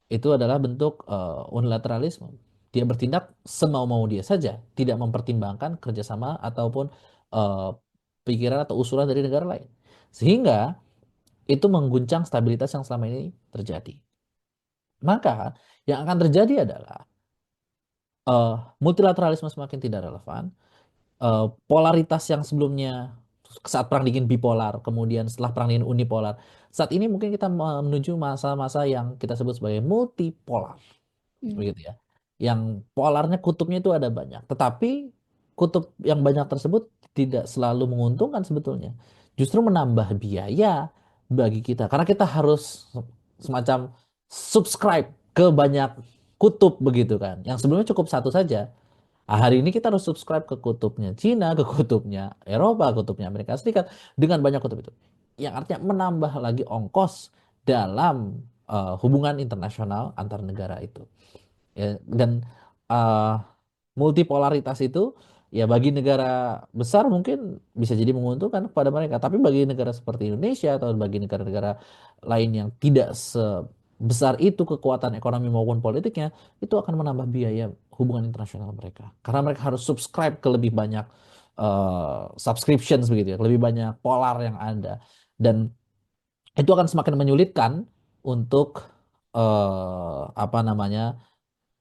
itu adalah bentuk unilateralisme. Dia bertindak semau-mau dia saja, tidak mempertimbangkan kerjasama ataupun eh, pikiran atau usulan dari negara lain. Sehingga itu mengguncang stabilitas yang selama ini terjadi. Maka yang akan terjadi adalah eh, multilateralisme semakin tidak relevan, polaritas yang sebelumnya saat perang dingin bipolar, kemudian setelah perang dingin unipolar. Saat ini mungkin kita menuju masa-masa yang kita sebut sebagai multipolar,
Mmm,
begitu ya. Yang polarnya kutubnya itu ada banyak, tetapi kutub yang banyak tersebut tidak selalu menguntungkan sebetulnya. Justru menambah biaya bagi kita karena kita harus semacam subscribe ke banyak kutub begitu kan. Yang sebelumnya cukup satu saja. Nah, hari ini kita harus subscribe ke kutubnya Cina, ke kutubnya Eropa, kutubnya Amerika Serikat dengan banyak kutub itu. Yang artinya menambah lagi ongkos dalam hubungan internasional antar negara itu. Ya, dan uh, multipolaritas itu ya bagi negara besar mungkin bisa jadi menguntungkan kepada mereka, tapi bagi negara seperti Indonesia atau bagi negara-negara lain yang tidak sebesar itu kekuatan ekonomi maupun politiknya, itu akan menambah biaya hubungan internasional mereka. Karena mereka harus subscribe ke lebih banyak subscriptions begitu ya, lebih banyak polar yang ada. Dan itu akan semakin menyulitkan untuk apa namanya,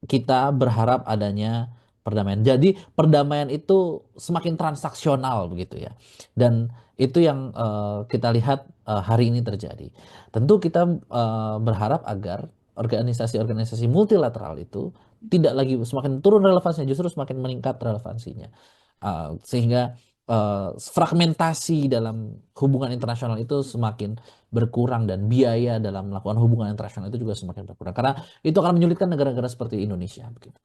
kita berharap adanya perdamaian. Jadi perdamaian itu semakin transaksional begitu ya. Dan itu yang kita lihat hari ini terjadi. Tentu kita berharap agar organisasi-organisasi multilateral itu tidak lagi semakin turun relevansinya, justru semakin meningkat relevansinya. Sehingga fragmentasi dalam hubungan internasional itu semakin berkurang dan biaya dalam melakukan hubungan internasional itu juga semakin berkurang. Karena itu akan menyulitkan negara-negara seperti Indonesia begitu.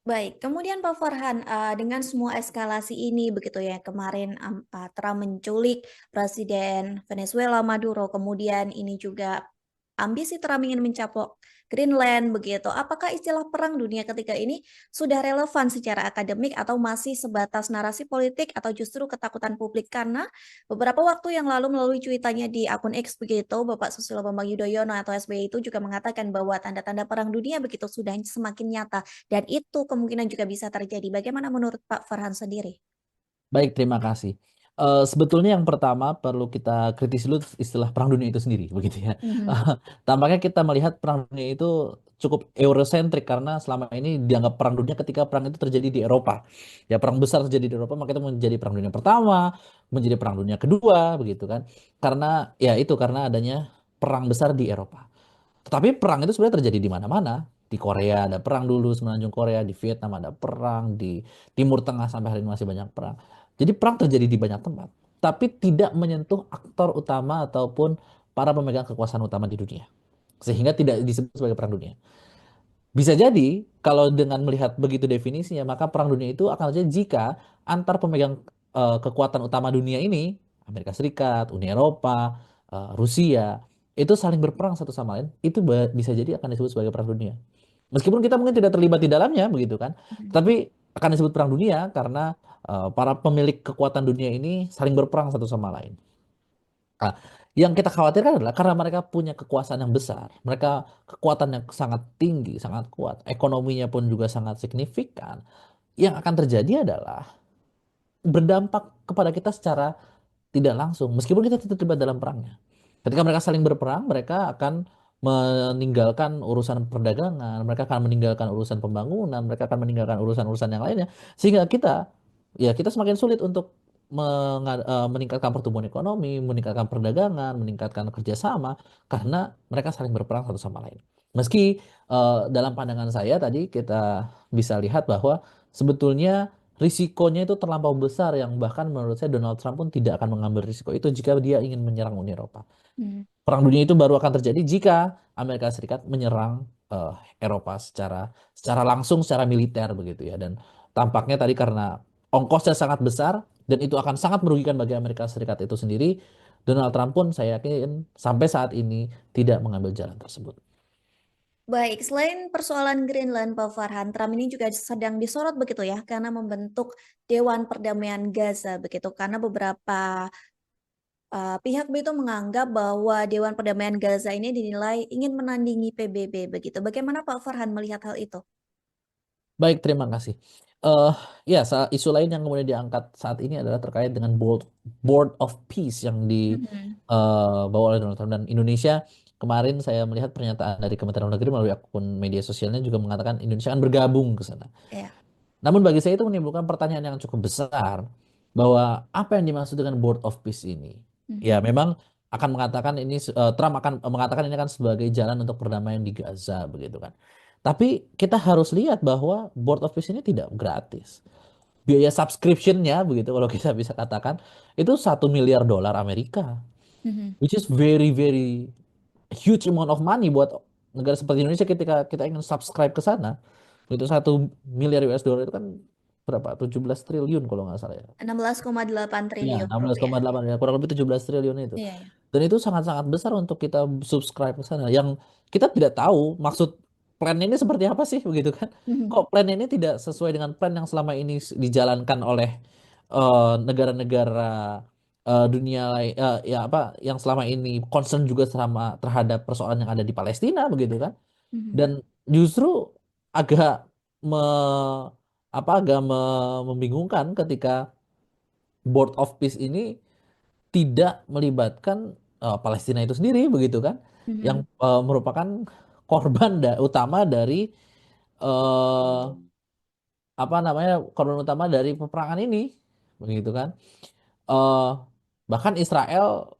baik, kemudian Pak Farhan, dengan semua eskalasi ini begitu ya, kemarin, Trump menculik Presiden Venezuela Maduro, kemudian ini juga ambisi Trump ingin mencaplok Greenland begitu. Apakah istilah perang dunia ketiga ini sudah relevan secara akademik atau masih sebatas narasi politik atau justru ketakutan publik? Karena beberapa waktu yang lalu melalui cuitannya di akun X begitu, Bapak Susilo Bambang Yudhoyono atau SBY itu juga mengatakan bahwa tanda-tanda perang dunia begitu sudah semakin nyata dan itu kemungkinan juga bisa terjadi. Bagaimana menurut Pak Farhan sendiri?
Baik, terima kasih. Sebetulnya yang pertama perlu kita kritisi dulu istilah perang dunia itu sendiri, begitu ya.
Mhm,
Tampaknya kita melihat perang dunia itu cukup eurosentrik karena selama ini dianggap perang dunia ketika perang itu terjadi di Eropa. Ya, perang besar terjadi di Eropa, maka itu menjadi perang dunia pertama, menjadi perang dunia kedua, begitu kan. Karena adanya perang besar di Eropa. Tetapi perang itu sebenarnya terjadi di mana-mana, Di Korea ada perang dulu semenanjung Korea, di Vietnam ada perang, di Timur Tengah sampai hari ini masih banyak perang. Jadi perang terjadi di banyak tempat, tapi tidak menyentuh aktor utama ataupun para pemegang kekuasaan utama di dunia. Sehingga tidak disebut sebagai perang dunia. Bisa jadi kalau dengan melihat begitu definisinya, maka perang dunia itu akan terjadi jika antar pemegang kekuatan utama dunia ini, Amerika Serikat, Uni Eropa, Rusia, itu saling berperang satu sama lain, itu bisa jadi akan disebut sebagai perang dunia. Meskipun kita mungkin tidak terlibat di dalamnya, begitu kan?
Mhm.
Tapi akan disebut perang dunia karena para pemilik kekuatan dunia ini saling berperang satu sama lain. Nah, yang kita khawatirkan adalah karena mereka punya kekuasaan yang besar, mereka kekuatan yang sangat tinggi, sangat kuat, ekonominya pun juga sangat signifikan. Yang akan terjadi adalah berdampak kepada kita secara tidak langsung, meskipun kita tidak terlibat dalam perangnya. Ketika mereka saling berperang, mereka akan meninggalkan urusan perdagangan, mereka akan meninggalkan urusan pembangunan, mereka akan meninggalkan urusan-urusan yang lainnya, sehingga kita semakin sulit untuk meningkatkan pertumbuhan ekonomi, meningkatkan perdagangan, meningkatkan kerjasama, karena mereka saling berperang satu sama lain. Meski dalam pandangan saya tadi kita bisa lihat bahwa sebetulnya risikonya itu terlampau besar yang bahkan menurut saya Donald Trump pun tidak akan mengambil risiko itu jika dia ingin menyerang Uni Eropa.
Mhm.
Perang dunia itu baru akan terjadi jika Amerika Serikat menyerang Eropa secara langsung, secara militer begitu ya. Dan tampaknya tadi karena ongkosnya sangat besar dan itu akan sangat merugikan bagi Amerika Serikat itu sendiri, Donald Trump pun saya yakin sampai saat ini tidak mengambil jalan tersebut.
Baik, selain persoalan Greenland, Pak Farhan, Trump ini juga sedang disorot begitu ya, karena membentuk Dewan Perdamaian Gaza begitu, karena beberapa pihak begitu menganggap bahwa Dewan Perdamaian Gaza ini dinilai ingin menandingi PBB begitu. Bagaimana Pak Farhan melihat hal itu?
Baik, terima kasih. Ya, isu lain yang kemudian diangkat saat ini adalah terkait dengan Board of Peace yang
Mhm.
dibawa oleh Donald Trump dan Indonesia. Kemarin saya melihat pernyataan dari Kementerian Luar Negeri melalui akun media sosialnya juga mengatakan Indonesia akan bergabung ke sana.
Ya.
Namun bagi saya itu menimbulkan pertanyaan yang cukup besar bahwa apa yang dimaksud dengan Board of Peace ini?
Mhm.
Ya, memang akan mengatakan Trump akan mengatakan ini kan sebagai jalan untuk perdamaian di Gaza begitu kan. Tapi kita harus lihat bahwa Board of Peace ini tidak gratis. Biaya subscription-nya begitu kalau kita bisa katakan itu 1 miliar dolar Amerika,
Mhm.
which is very very huge amount of money buat negara seperti Indonesia ketika kita ingin subscribe ke sana. Itu 1 miliar US dollar itu kan berapa? 17 triliun kalau nggak salah ya.
16,8
Iya,
triliun
enam belas
rupiah.
koma delapan ya, kurang lebih 17 triliun itu.
Iya, ya.
Dan itu sangat-sangat besar untuk kita subscribe ke sana. Yang kita tidak tahu maksud plan ini seperti apa sih begitu kan?
Mhm.
Kok plan ini tidak sesuai dengan plan yang selama ini dijalankan oleh negara-negara dunia lain ya apa yang selama ini concern juga terhadap persoalan yang ada di Palestina begitu kan?
Mhm.
Dan justru agak me, membingungkan ketika Board of Peace ini tidak melibatkan Palestina itu sendiri begitu kan, yang
Mhm.
merupakan korban utama dari eh, apa namanya korban utama dari peperangan ini begitu kan. Eh, Bahkan Israel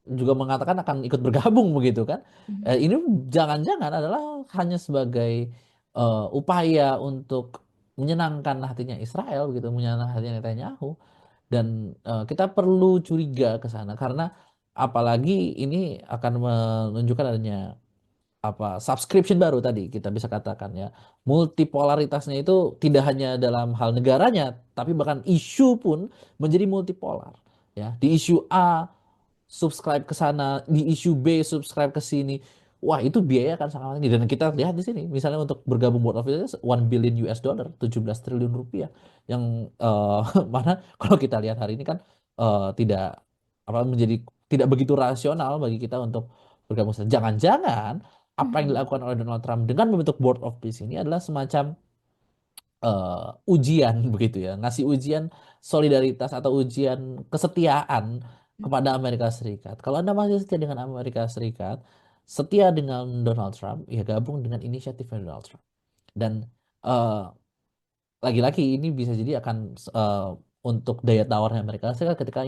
juga mengatakan akan ikut bergabung begitu kan.
Mhm.
Ini jangan-jangan adalah hanya sebagai upaya untuk menyenangkan hatinya Israel gitu, menyenangkan hatinya Netanyahu. Dan kita perlu curiga ke sana karena apalagi ini akan menunjukkan adanya subscription baru tadi kita bisa katakan ya. Multipolaritasnya itu tidak hanya dalam hal negaranya, tapi bahkan isu pun menjadi multipolar. Ya, di isu A subscribe ke sana, di isu B subscribe ke sini. Wah, itu biaya akan sangat tinggi. Dan kita lihat di sini, misalnya untuk bergabung Board of Directors, 1 billion US dollar, 17 triliun rupiah. Yang mana kalau kita lihat hari ini kan tidak menjadi tidak begitu rasional bagi kita untuk bergabung. Jangan-jangan apa yang
Mhm.
dilakukan oleh Donald Trump dengan membentuk Board of Peace ini adalah semacam ujian begitu ya, ngasih ujian solidaritas atau ujian kesetiaan kepada Amerika Serikat. Kalau Anda masih setia dengan Amerika Serikat, setia dengan Donald Trump, ya gabung dengan inisiatifnya Donald Trump. Dan eh, lagi-lagi ini bisa jadi akan untuk daya tawarnya Amerika Serikat ketika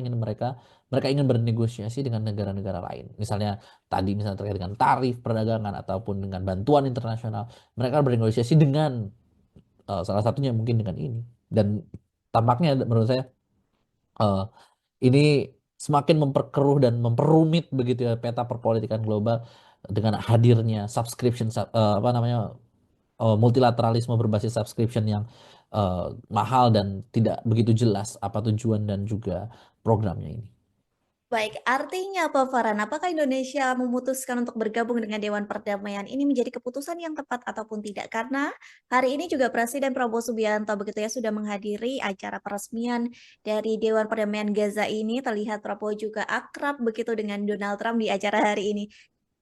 mereka ingin bernegosiasi dengan negara-negara lain. Misalnya terkait dengan tarif perdagangan ataupun dengan bantuan internasional, mereka bernegosiasi dengan salah satunya mungkin dengan ini. Dan tampaknya menurut saya eh, ini semakin memperkeruh dan memperumit begitu ya peta perpolitikan global dengan hadirnya apa namanya multilateralisme berbasis subscription yang mahal dan tidak begitu jelas apa tujuan dan juga programnya ini.
Baik, artinya Pak Farhan, apakah Indonesia memutuskan untuk bergabung dengan Dewan Perdamaian ini menjadi keputusan yang tepat ataupun tidak? Karena hari ini juga Presiden Prabowo Subianto begitu ya sudah menghadiri acara peresmian dari Dewan Perdamaian Gaza ini. Terlihat Prabowo juga akrab begitu dengan Donald Trump di acara hari ini.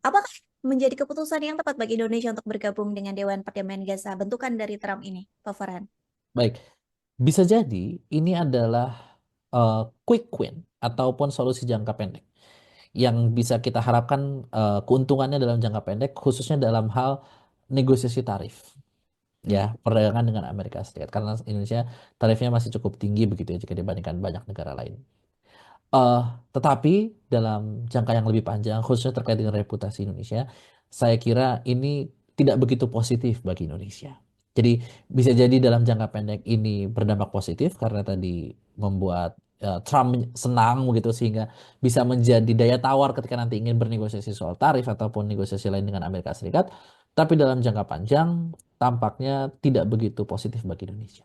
Apakah menjadi keputusan yang tepat bagi Indonesia untuk bergabung dengan Dewan Perdamaian Gaza, bentukan dari Trump ini, Pak Farhan?
Baik, bisa jadi ini adalah quick win ataupun solusi jangka pendek yang bisa kita harapkan keuntungannya dalam jangka pendek khususnya dalam hal negosiasi tarif ya
Hmm.
perdagangan dengan Amerika Serikat karena Indonesia tarifnya masih cukup tinggi begitu ya jika dibandingkan banyak negara lain. Eh, tetapi dalam jangka yang lebih panjang, khususnya terkait dengan reputasi Indonesia, saya kira ini tidak begitu positif bagi Indonesia. Jadi bisa jadi dalam jangka pendek ini berdampak positif karena tadi membuat Trump senang begitu sehingga bisa menjadi daya tawar ketika nanti ingin bernegosiasi soal tarif ataupun negosiasi lain dengan Amerika Serikat. Tapi dalam jangka panjang tampaknya tidak begitu positif bagi Indonesia.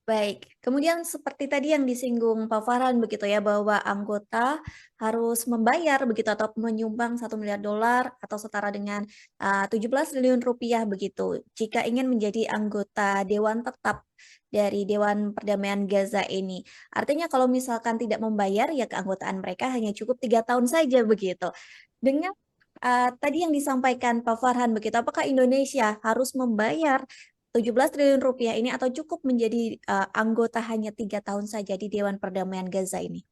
Baik, kemudian seperti tadi yang disinggung Pak Farhan begitu ya, bahwa anggota harus membayar begitu atau menyumbang 1 miliar dolar atau setara dengan 17 triliun rupiah begitu, jika ingin menjadi anggota Dewan Tetap dari Dewan Perdamaian Gaza ini. Artinya kalau misalkan tidak membayar ya keanggotaan mereka hanya cukup 3 tahun saja begitu. Dengan tadi yang disampaikan Pak Farhan begitu, apakah Indonesia harus membayar 17 triliun rupiah ini atau cukup menjadi anggota hanya 3 tahun saja di Dewan Perdamaian Gaza ini?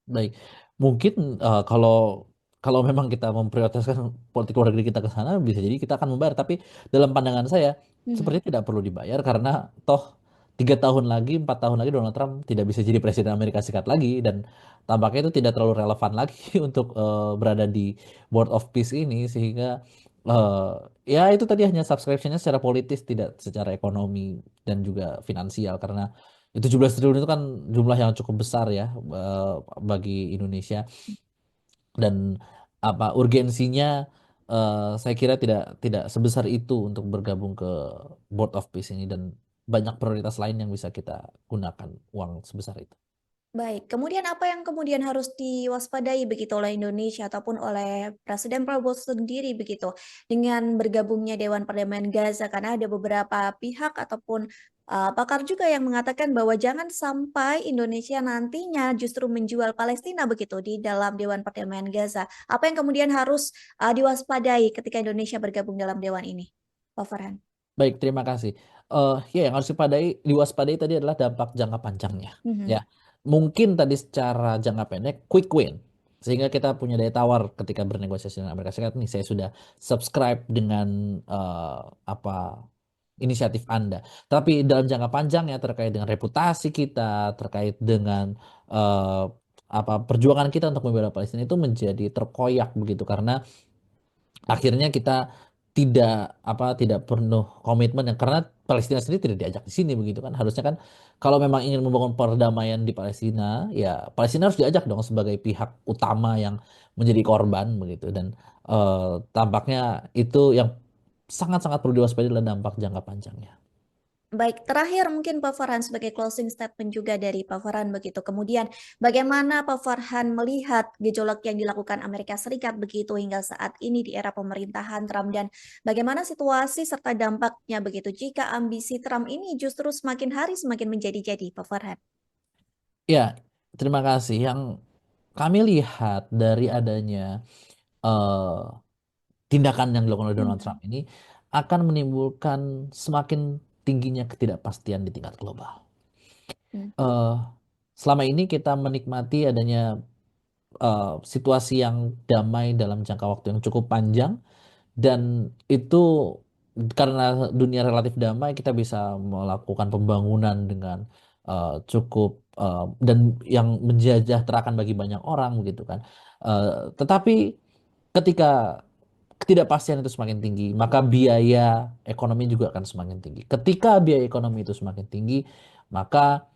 Baik, mungkin kalau kalau memang kita memprioritaskan politik luar negeri kita ke sana, bisa jadi kita akan membayar. Tapi dalam pandangan saya,
Mhm.
sepertinya tidak perlu dibayar karena toh 3 tahun lagi, 4 tahun lagi Donald Trump tidak bisa jadi presiden Amerika Serikat lagi dan tampaknya itu tidak terlalu relevan lagi untuk berada di Board of Peace ini sehingga eh, ya itu tadi hanya subscriptionnya secara politis tidak secara ekonomi dan juga finansial karena 17 triliun itu kan jumlah yang cukup besar ya eh, bagi Indonesia dan apa urgensinya saya kira tidak tidak sebesar itu untuk bergabung ke Board of Peace ini dan banyak prioritas lain yang bisa kita gunakan uang sebesar itu.
Baik, kemudian apa yang kemudian harus diwaspadai begitu oleh Indonesia ataupun oleh Presiden Prabowo sendiri begitu dengan bergabungnya Dewan Perdamaian Gaza karena ada beberapa pihak ataupun pakar juga yang mengatakan bahwa jangan sampai Indonesia nantinya justru menjual Palestina begitu di dalam Dewan Perdamaian Gaza. Apa yang kemudian harus diwaspadai ketika Indonesia bergabung dalam dewan ini, Pak Farhan?
Baik, terima kasih. Ya, yang harus diwaspadai tadi adalah dampak jangka panjangnya. Ya,
Mhm.
mungkin tadi secara jangka pendek quick win, sehingga kita punya daya tawar ketika bernegosiasi dengan Amerika Serikat. Nih, saya sudah subscribe dengan apa inisiatif Anda. Tapi dalam jangka panjang ya terkait dengan reputasi kita, terkait dengan eh, apa perjuangan kita untuk membela Palestina itu menjadi terkoyak begitu karena akhirnya kita tidak penuh komitmen yang karena Palestina sendiri tidak diajak di sini begitu kan harusnya kan kalau memang ingin membangun perdamaian di Palestina ya Palestina harus diajak dong sebagai pihak utama yang menjadi korban begitu dan tampaknya itu yang sangat-sangat perlu diwaspadai adalah dampak jangka panjangnya.
Baik, terakhir mungkin Pak Farhan sebagai closing statement juga dari Pak Farhan begitu. Kemudian bagaimana Pak Farhan melihat gejolak yang dilakukan Amerika Serikat begitu hingga saat ini di era pemerintahan Trump dan bagaimana situasi serta dampaknya begitu jika ambisi Trump ini justru semakin hari semakin menjadi-jadi, Pak Farhan.
Ya, terima kasih. Yang kami lihat dari adanya eh, tindakan yang dilakukan oleh Donald
Mhm.
Trump ini akan menimbulkan semakin tingginya ketidakpastian di tingkat global.
Mhm.
eh Selama ini kita menikmati adanya situasi yang damai dalam jangka waktu yang cukup panjang dan itu karena dunia relatif damai kita bisa melakukan pembangunan dengan cukup dan yang mensejahterakan bagi banyak orang begitu kan. Tetapi ketika ketidakpastian itu semakin tinggi, maka biaya ekonomi juga akan semakin tinggi. Ketika biaya ekonomi itu semakin tinggi, maka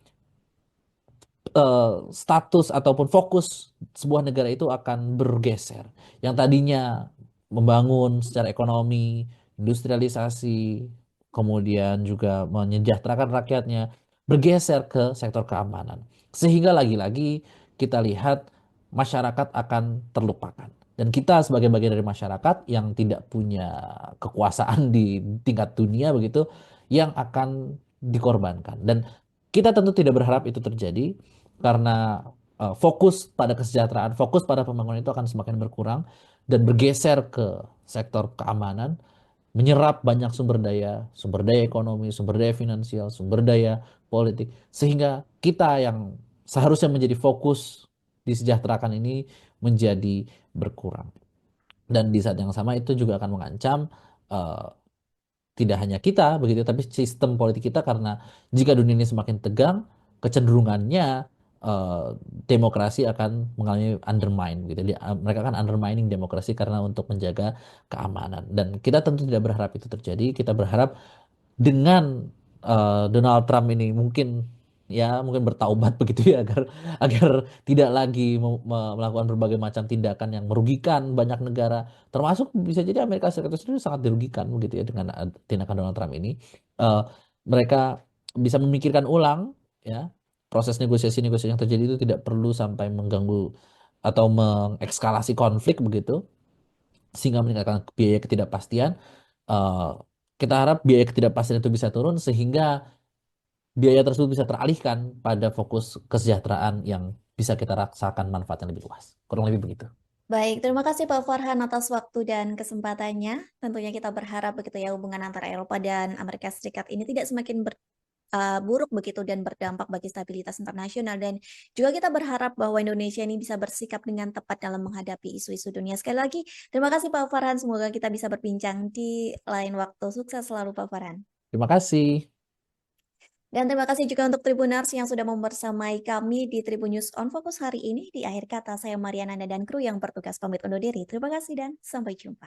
status ataupun fokus sebuah negara itu akan bergeser. Yang tadinya membangun secara ekonomi, industrialisasi, kemudian juga menyejahterakan rakyatnya, bergeser ke sektor keamanan. Sehingga lagi-lagi kita lihat masyarakat akan terlupakan. Dan kita sebagai bagian dari masyarakat yang tidak punya kekuasaan di tingkat dunia begitu, yang akan dikorbankan. Dan kita tentu tidak berharap itu terjadi karena fokus pada kesejahteraan, fokus pada pembangunan itu akan semakin berkurang dan bergeser ke sektor keamanan, menyerap banyak sumber daya ekonomi, sumber daya finansial, sumber daya politik, sehingga kita yang seharusnya menjadi fokus disejahterakan ini menjadi berkurang. Dan di saat yang sama itu juga akan mengancam eh, tidak hanya kita begitu, tapi sistem politik kita karena jika dunia ini semakin tegang, kecenderungannya eh, demokrasi akan mengalami undermine gitu. Mereka akan undermining demokrasi karena untuk menjaga keamanan. Dan kita tentu tidak berharap itu terjadi. Kita berharap dengan Donald Trump ini mungkin bertaubat begitu ya agar agar tidak lagi melakukan berbagai macam tindakan yang merugikan banyak negara, termasuk bisa jadi Amerika Serikat itu sendiri sangat dirugikan begitu ya dengan tindakan Donald Trump ini. Eh, Mereka bisa memikirkan ulang ya, proses negosiasi-negosiasi yang terjadi itu tidak perlu sampai mengganggu atau mengekskalasi konflik begitu sehingga meningkatkan biaya ketidakpastian. Eh, Kita harap biaya ketidakpastian itu bisa turun sehingga biaya tersebut bisa teralihkan pada fokus kesejahteraan yang bisa kita rasakan manfaatnya lebih luas. Kurang lebih begitu.
Baik, terima kasih Pak Farhan atas waktu dan kesempatannya. Tentunya kita berharap begitu ya hubungan antara Eropa dan Amerika Serikat ini tidak semakin buruk begitu dan berdampak bagi stabilitas internasional, dan juga kita berharap bahwa Indonesia ini bisa bersikap dengan tepat dalam menghadapi isu-isu dunia. Sekali lagi, terima kasih Pak Farhan. Semoga kita bisa berbincang di lain waktu. Sukses selalu Pak Farhan.
Terima kasih.
Dan terima kasih juga untuk Tribunars yang sudah membersamai kami di Tribun News on Fokus hari ini. Di akhir kata, saya Mariana dan kru yang bertugas pamit undur diri. Terima kasih dan sampai jumpa.